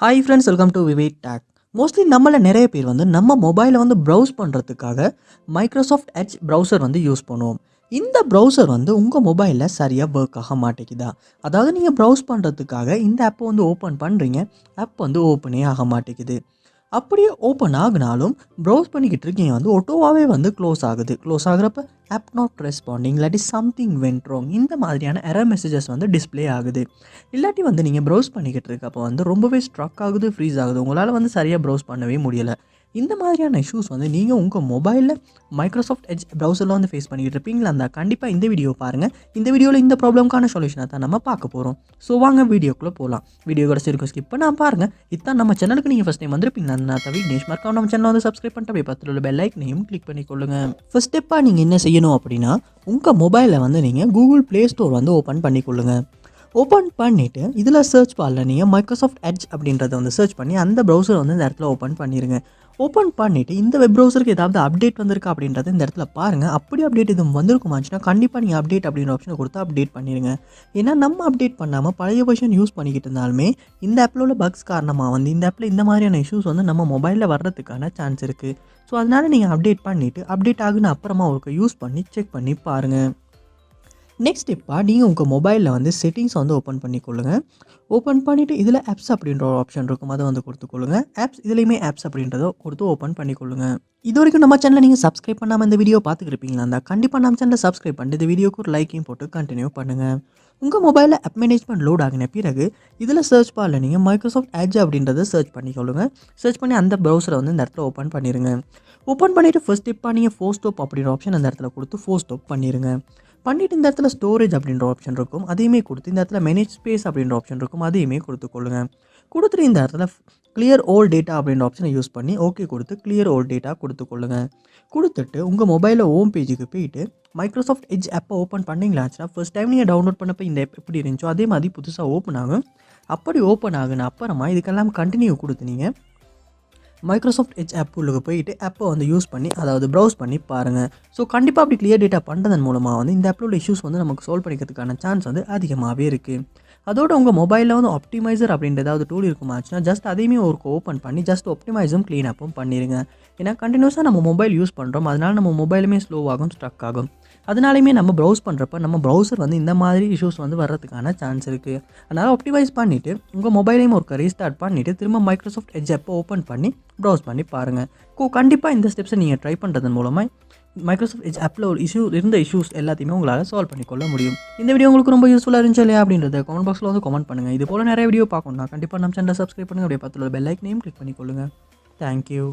Hi friends, welcome to VividTech. Mostly நம்மள நிறைய பேர் நம்ம மொபைலை ப்ரௌஸ் பண்ணுறதுக்காக மைக்ரோசாஃப்ட் எட்ஜ் ப்ரௌசர் யூஸ் பண்ணுவோம். இந்த ப்ரௌசர் உங்கள் மொபைலில் சரியாக ஒர்க் ஆக மாட்டேங்குதா? அதாவது நீங்கள் ப்ரௌஸ் பண்ணுறதுக்காக இந்த ஆப்பை ஓப்பன் பண்ணுறீங்க, ஆப் ஓப்பனே ஆக மாட்டேங்குது. அப்படியே ஓப்பன் ஆகினாலும் ப்ரௌஸ் பண்ணிக்கிட்டு இருக்கீங்க ஒட்டோவாகவே க்ளோஸ் ஆகுது. க்ளோஸ் ஆகுறப்ப ஆப் நாட் ரெஸ்பாண்டிங் இல்லாட்டி சம்திங் வென்ட் ராங் இந்த மாதிரியான எரர் மெசேஜஸ் டிஸ்ப்ளே ஆகுது. இல்லாட்டி நீங்கள் ப்ரௌஸ் பண்ணிக்கிட்டு இருக்கப்போ ரொம்பவே ஸ்ட்ரக் ஆகுது, ஃப்ரீஸ் ஆகுது. உங்களால் சரியாக ப்ரௌஸ் பண்ணவே முடியலை. இந்த மாதிரியான இஷ்யூஸ் நீங்கள் உங்கள் மொபைலில் மைக்ரோசாஃப்ட் எட்ஜ் ப்ரௌசரில் ஃபேஸ் பண்ணிக்கிட்டு இருப்பீங்களா இருந்தால் கண்டிப்பாக இந்த வீடியோ பாருங்கள். இந்த வீடியோவில் இந்த ப்ராப்ளம்க்கான சொல்யூஷனை தான் நம்ம பார்க்க போகிறோம். ஸோ வாங்க வீடியோக்குள்ளே போகலாம். வீடியோ கூட இருக்கும் ஸ்கிப் பண்ணால் பாருங்கள். இதான் நம்ம சேனலுக்கு நீங்கள் ஃபஸ்ட் டைம் வந்திருப்பீங்களா நான் விக்னேஷ் மறக்காம நம்ம சேனல் சப்ஸ்கிரைப் பண்ணிட்டு அப்படியே பக்கத்தில் உள்ள பெல் ஐக்கனையும் கிளிக் பண்ணிக்கொள்ளுங்க. ஃபர்ஸ்ட் ஸ்டெப்பாக நீங்கள் என்ன செய்யணும் அப்படின்னா உங்கள் மொபைலில் நீங்கள் கூகுள் ப்ளே ஸ்டோர் ஓப்பன் பண்ணிக்கொள்ளுங்க. ஓப்பன் பண்ணிவிட்டு இதில் சர்ச் பாரில் நீங்கள் மைக்ரோசாஃப்ட் எட்ஜ் அப்படின்றத சர்ச் பண்ணி அந்த ப்ரௌசர் இந்த இடத்துல ஓப்பன் பண்ணிடுங்க. ஓப்பன் பண்ணிவிட்டு இந்த வெப் ப்ரௌசருக்கு ஏதாவது அப்டேட் வந்திருக்கா அப்படின்றத இந்த இடத்துல பாருங்கள். அப்படி அப்டேட் இது வந்திருக்குமாச்சுன்னா கண்டிப்பாக நீங்கள் அப்டேட் அப்படின்ற ஆப்ஷனை கொடுத்து அப்டேட் பண்ணிடுங்க. ஏன்னா நம்ம அப்டேட் பண்ணாமல் பழைய வெர்ஷன் யூஸ் பண்ணிக்கிட்டு இருந்தாலுமே இந்த ஆப்பில் உள்ள பக்ஸ் காரணமாக இந்த ஆப்பில் இந்த மாதிரியான இஷ்யூஸ் நம்ம மொபைலில் வர்றதுக்கான சான்ஸ் இருக்குது. ஸோ அதனால் நீங்கள் அப்டேட் பண்ணிவிட்டு அப்டேட் ஆகுன அப்புறமா ஒரு யூஸ் பண்ணி செக் பண்ணி பாருங்கள். நெக்ஸ்ட் ஸ்டெப்பாக நீங்கள் உங்கள் மொபைலில் செட்டிங்ஸ் ஓப்பன் பண்ணிக்கொள்ளுங்க. ஓப்பன் பண்ணிவிட்டு இதில் ஆப்ஸ் அப்படின்ற ஒரு ஆப்ஷன் இருக்கும், அதை கொடுத்துக்கொள்ளுங்க. ஆப்ஸ் இதுலேயுமே ஆப்ஸ் அப்படின்றத கொடுத்து ஓப்பன் பண்ணிக்கொள்ளுங்க. இது வரைக்கும் நம்ம சேனலை நீங்கள் சப்ஸ்கிரைப் பண்ணாமல் இந்த வீடியோ பார்த்துட்டு இருப்பீங்களா இருந்தால் கண்டிப்பாக நம்ம சேனலை சப்ஸ்கிரைப் பண்ணிட்டு இந்த வீடியோக்கு ஒரு லைக்கையும் போட்டு கண்டினியூ பண்ணுங்கள். உங்கள் மொபைலில் ஆப் மேனேஜ்மெண்ட் லோட் ஆகின பிறகு இதில் சர்ச் பாரில் நீங்கள் மைக்ரோசாஃப்ட் எட்ஜ் அப்படின்றத சர்ச் பண்ணிக்கொள்ளுங்க. சர்ச் பண்ணி அந்த ப்ரௌசரை இந்த இடத்துல ஓப்பன் பண்ணிடுங்க. ஓப்பன் பண்ணிவிட்டு ஃபர்ஸ்ட் ஸ்டெப்பாக நீங்கள் ஃபோர் ஸ்டாப் அப்படின்ற ஆப்ஷன் அந்த இடத்துல கொடுத்து ஃபோர் ஸ்டாப் பண்ணிடுங்க. பண்ணிவிட்டு இந்த இடத்துல ஸ்டோரேஜ் அப்படின்ற ஆப்ஷன் இருக்கும், அதையுமே கொடுத்து இந்த இடத்துல மேனேஜ் ஸ்பேஸ் அப்படின்ற ஆப்ஷன் இருக்கும், அதையுமே கொடுத்துக்கொள்ளுங்க. கொடுத்துட்டு இந்த இடத்துல கிளியர் ஓல் டேட்டா அப்படின்ற ஆப்ஷனை யூஸ் பண்ணி ஓகே கொடுத்து கிளியர் ஓல் டேட்டா கொடுத்துக்கொள்ளுங்க. கொடுத்துட்டு உங்கள் மொபைலில் ஹோம் பேஜுக்கு போயிட்டு மைக்ரோசாஃப்ட் எட்ஜ் ஆப்பை ஓப்பன் பண்ணிங்களாச்சுன்னா ஃபர்ஸ்ட் டைம் நீங்கள் டவுன்லோட் பண்ணப்போ இந்த ஆப் எப்படி இருந்துச்சோ அதே மாதிரி புதுசாக ஓப்பன் ஆகும். அப்படி ஓப்பன் ஆகுன அப்புறமா இதுக்கெல்லாம் கண்டினியூ கொடுத்து நீங்கள் மைக்ரோசாஃப்ட் எட்ஜ் ஆப் உள்ளுக்கு போயிட்டு ஆப்பை யூஸ் பண்ணி அதாவது ப்ரௌஸ் பண்ணி பாருங்கள். ஸோ கண்டிப்பாக அப்படி கிளியர் டேட்டா பண்ணுறதன் மூலமாக இந்த ஆப்பில் உள்ள இஷ்யூஸ் நமக்கு சால்வ் பண்ணிக்கிறதுக்கான சான்ஸ் அதிகமாகவே இருக்குது. அதோட உங்கள் மொபைலில் ஆப்டிமைசர் அப்படின்ற ஏதாவது டூல் இருக்குமாச்சுன்னா ஜஸ்ட் அதையுமே ஒரு ஓப்பன் பண்ணி ஜஸ்ட் ஆப்டிமைஸும் க்ளீன் அப்பும் பண்ணிடுங்க. ஏன்னா கண்டினியூஸாக நம்ம மொபைல் யூஸ் பண்ணுறோம், அதனால் நம்ம மொபைலுமே ஸ்லோவாகும், ஸ்ட்ரக் ஆகும். அதனாலையுமே நம்ம ப்ரௌஸ் பண்ணுறப்ப நம்ம ப்ரௌசர் இந்த மாதிரி இஷ்யூஸ் வர்றதுக்கான சான்ஸ் இருக்குது. அதனால் ஆப்டிமைஸ் பண்ணிவிட்டு உங்கள் மொபைலையும் ஒரு ரீஸ்டார்ட் பண்ணிவிட்டு திரும்ப மைக்ரோசாஃப்ட் எட்ஜ் ஆப்பை ஓப்பன் பண்ணி ப்ரௌஸ் பண்ணி பாருங்கள். கண்டிப்பாக இந்த ஸ்டெப்ஸை நீங்கள் ட்ரை பண்ணுறதன் மூலமாக மைக்ரோசாஃப்ட் எட்ஜ் ஆப்பில் ஒரு இஷ்யூஸ் எல்லாத்தையுமே உங்களால் சால்வ் பண்ணிக்கொள்ள முடியும். இந்த வீடியோ உங்களுக்கு ரொம்ப யூஸ்ஃபுல்லாக இருந்துச்சு இல்லையா அப்படின்றத கமெண்ட் பாக்ஸில் கமெண்ட் பண்ணுங்கள். இது போல் நிறைய வீடியோ பார்க்கணும்னா கண்டிப்பாக நம்ம சேனலை சப்ஸ்கிரைப் பண்ணுங்கள். அப்படியே பக்கத்தில் பெல் ஐக்கனையும் கிளிக் பண்ணிக்கொள்ளுங்கள். தேங்க்யூ.